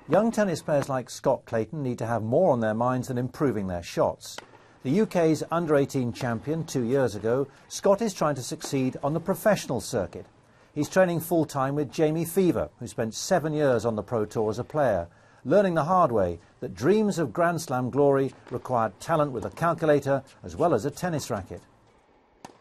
Young tennis players like Scott Clayton need to have more on their minds than improving their shots. The UK's under-18 champion 2 years ago, Scott is trying to succeed on the professional circuit. He's training full-time with Jamie Fever, who spent 7 years on the Pro Tour as a player, learning the hard way that dreams of Grand Slam glory required talent with a calculator as well as a tennis racket.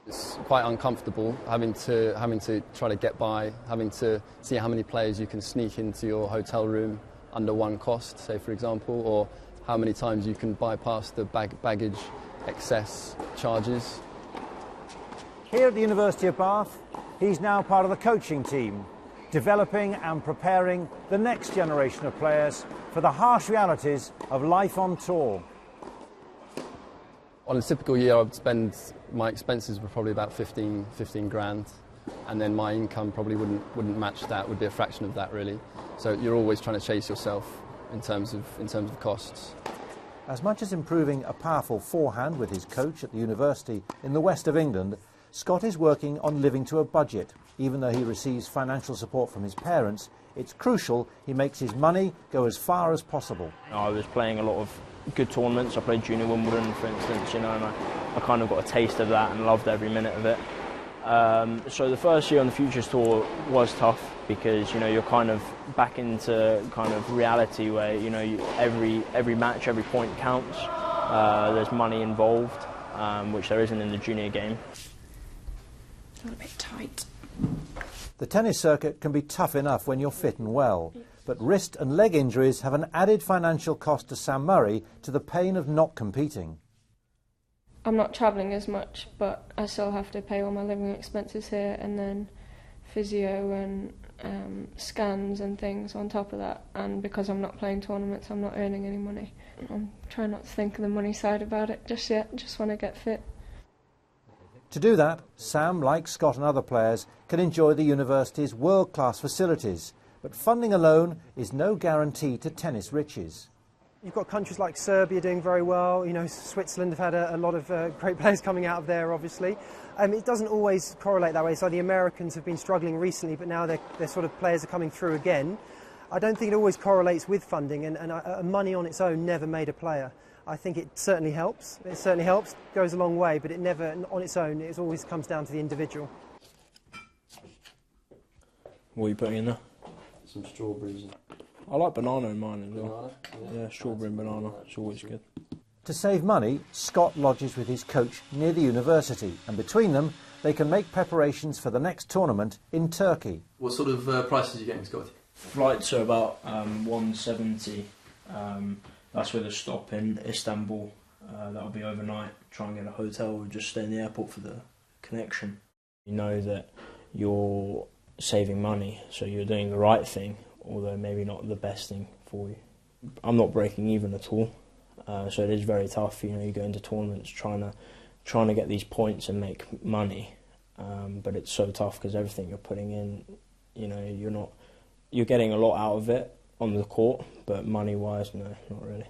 It's quite uncomfortable having to try to get by, having to see how many players you can sneak into your hotel room under one cost, say for example, or how many times you can bypass the baggage excess charges. Here at the University of Bath, he's now part of the coaching team, developing and preparing the next generation of players for the harsh realities of life on tour. On a typical year, I'd spend, my expenses were probably about 15 grand, and then my income probably wouldn't match that, would be a fraction of that really. So you're always trying to chase yourself in terms of costs. As much as improving a powerful forehand with his coach at the university in the west of England, Scott is working on living to a budget. Even though he receives financial support from his parents, it's crucial he makes his money go as far as possible. I was playing a lot of good tournaments. I played Junior Wimbledon, for instance, and I kind of got a taste of that and loved every minute of it. So the first year on the Futures Tour was tough because you're kind of back into kind of reality where every match, every point counts. There's money involved, which there isn't in the junior game. It's a bit tight. The tennis circuit can be tough enough when you're fit and well, but wrist and leg injuries have an added financial cost to Sam Murray to the pain of not competing. I'm not travelling as much, but I still have to pay all my living expenses here, and then physio and scans and things on top of that. And because I'm not playing tournaments, I'm not earning any money. I'm trying not to think of the money side about it just yet. Just want to get fit. To do that, Sam, like Scott and other players, can enjoy the university's world-class facilities, but funding alone is no guarantee to tennis riches. You've got countries like Serbia doing very well. Switzerland have had a lot of great players coming out of there, obviously. It doesn't always correlate that way. So the Americans have been struggling recently, but now their sort of players are coming through again. I don't think it always correlates with funding, and money on its own never made a player. I think it certainly helps. It certainly helps, goes a long way, but it never, on its own, it always comes down to the individual. What are you putting in there? Some strawberries. I like banana in mine as well. Yeah, strawberry and banana, it's always good. To save money, Scott lodges with his coach near the university, and between them, they can make preparations for the next tournament in Turkey. What sort of prices are you getting, Scott? Flights are about 170. That's with a stop in Istanbul. That'll be overnight. Try and get a hotel or just stay in the airport for the connection. You know that you're saving money, so you're doing the right thing, although maybe not the best thing for you. I'm not breaking even at all, so it is very tough. You go into tournaments trying to get these points and make money, but it's so tough because everything you're putting in, you're getting a lot out of it on the court, but money-wise, no, not really.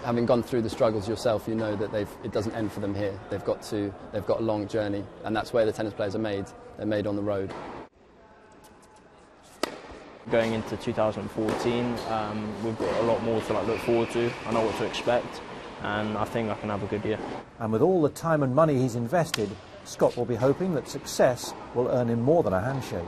Having gone through the struggles yourself, you know that it doesn't end for them here. They've got a long journey, and that's where the tennis players are made. They're made on the road. Going into 2014, we've got a lot more to look forward to. I know what to expect, and I think I can have a good year. And with all the time and money he's invested, Scott will be hoping that success will earn him more than a handshake.